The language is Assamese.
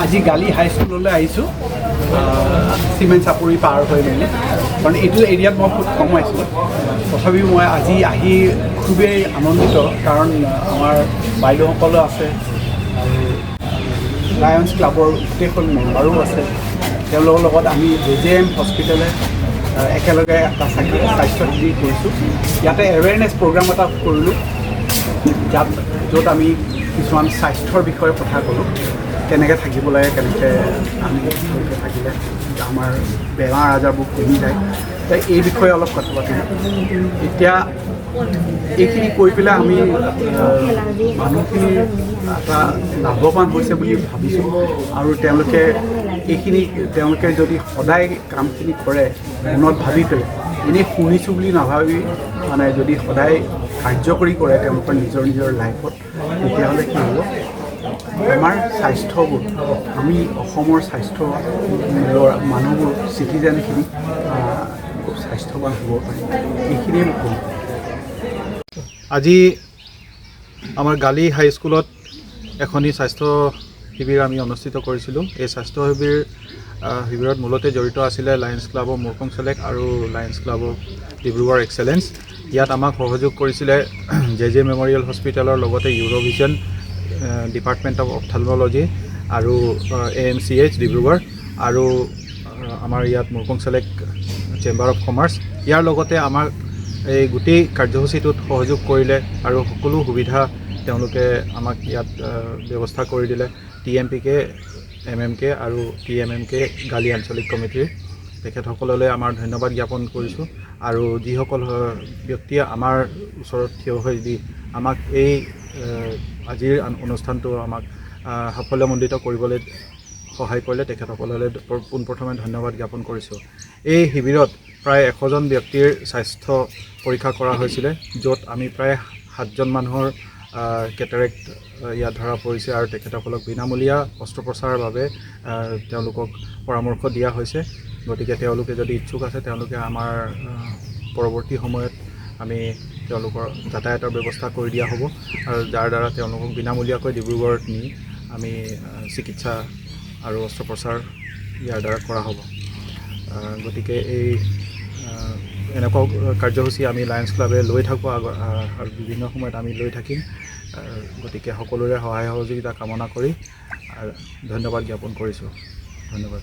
আজি গালি হাই স্কুললৈ আহিছোঁ চিমেণ্ট চাপৰি পাৰ হৈ মেলি কাৰণ এইটো এৰিয়াত মই খুব কম আহিছিলোঁ তথাপিও মই আজি আহি খুবেই আনন্দিত কাৰণ আমাৰ বাইদেউসকলো আছে আৰু লায়ন্স ক্লাবৰ গোটেইখন মেম্বাৰো আছে তেওঁলোকৰ লগত আমি JJM হস্পিটেলে একেলগে এটা স্বাস্থ্য শিবিৰ কৰিছোঁ ইয়াতে এৱেৰনেছ প্ৰগ্ৰাম এটা কৰিলোঁ য'ত আমি কিছুমান স্বাস্থ্যৰ বিষয়ে কথা ক'লোঁ কেনেকৈ থাকিব লাগে কেনেকৈ আমি ভালকৈ থাকিলে আমাৰ বেমাৰ আজাৰবোৰ কমি যায় এই বিষয়ে অলপ কথা পাতিলোঁ এতিয়া এইখিনি কৰি পেলাই আমি মানুহখিনি এটা লাভৱান হৈছে বুলি ভাবিছোঁ আৰু তেওঁলোকে যদি সদায় কামখিনি কৰে মনত ভাবি পেলাই এনেই শুনিছোঁ বুলি নাভাবি মানে যদি সদায় কাৰ্যকৰী কৰে তেওঁলোকৰ নিজৰ লাইফত তেতিয়াহ'লে কি হ'ব আমাৰ স্বাস্থ্যবোৰ আমি অসমৰ স্বাস্থ্য মানুহবোৰ চিটিজেনখিনি খুব স্বাস্থ্যৱান হ'ব পাৰে এইখিনিয়ে মই ক'ম আজি আমাৰ গালি হাইস্কুলত এখনি স্বাস্থ্য শিবিৰ আমি অনুষ্ঠিত কৰিছিলোঁ এই স্বাস্থ্য শিবিৰত মূলতে জড়িত আছিলে লায়ন্স ক্লাব অফ মুৰকং চেলেক আৰু Lions club of Dibrugarh excellence ইয়াত আমাক সহযোগ কৰিছিলে JJ মেমৰিয়েল হস্পিটেলৰ লগতে ইউৰোভিজন ডিপাৰ্টমেণ্ট অফ অপথালমলজি আৰু AMCH ডিব্ৰুগড় আৰু আমাৰ ইয়াত মুৰকং চেলেক চেম্বাৰ অফ কমাৰ্চ ইয়াৰ লগতে আমাক এই গোটেই কাৰ্যসূচীটোত সহযোগ কৰিলে আৰু সকলো সুবিধা তেওঁলোকে আমাক ইয়াত ব্যৱস্থা কৰি দিলে TMPK MMK আৰু TMMK গালি আঞ্চলিক কমিটিৰ তেখেতসকললৈ আমাৰ ধন্যবাদ জ্ঞাপন কৰিছোঁ আৰু যিসকল ব্যক্তিয়ে আমাৰ ওচৰত থিয় হৈ দি আমাক এই আজিৰ অনুষ্ঠানটো আমাক সাফল্যমণ্ডিত কৰিবলৈ সহায় কৰিলে তেখেতসকললৈ পোনপ্ৰথমে ধন্যবাদ জ্ঞাপন কৰিছোঁ এই শিবিৰত প্ৰায় 100জন ব্যক্তিৰ স্বাস্থ্য পৰীক্ষা কৰা হৈছিলে য'ত আমি প্ৰায় 7জন মানুহৰ কেটাৰেক্ট ইয়াত ধৰা পৰিছে আৰু তেখেতসকলক বিনামূলীয়া অস্ত্ৰোপচাৰৰ বাবে তেওঁলোকক পৰামৰ্শ দিয়া হৈছে গতিকে তেওঁলোকে যদি ইচ্ছুক আছে তেওঁলোকে আমাৰ পৰৱৰ্তী সময়ত আমি তেওঁলোকৰ যাতায়াতৰ ব্যৱস্থা কৰি দিয়া হ'ব আৰু যাৰ দ্বাৰা তেওঁলোকক বিনামূলীয়াকৈ ডিব্ৰুগড়ত নি আমি চিকিৎসা আৰু অস্ত্ৰোপচাৰ ইয়াৰ দ্বাৰা কৰা হ'ব গতিকে এই এনেকুৱা কাৰ্যসূচী আমি লায়ন্স ক্লাবে লৈ থাকোঁ আৰু বিভিন্ন সময়ত আমি লৈ থাকিম গতিকে সকলোৰে সহায় সহযোগিতা কামনা কৰি ধন্যবাদ জ্ঞাপন কৰিছোঁ ধন্যবাদ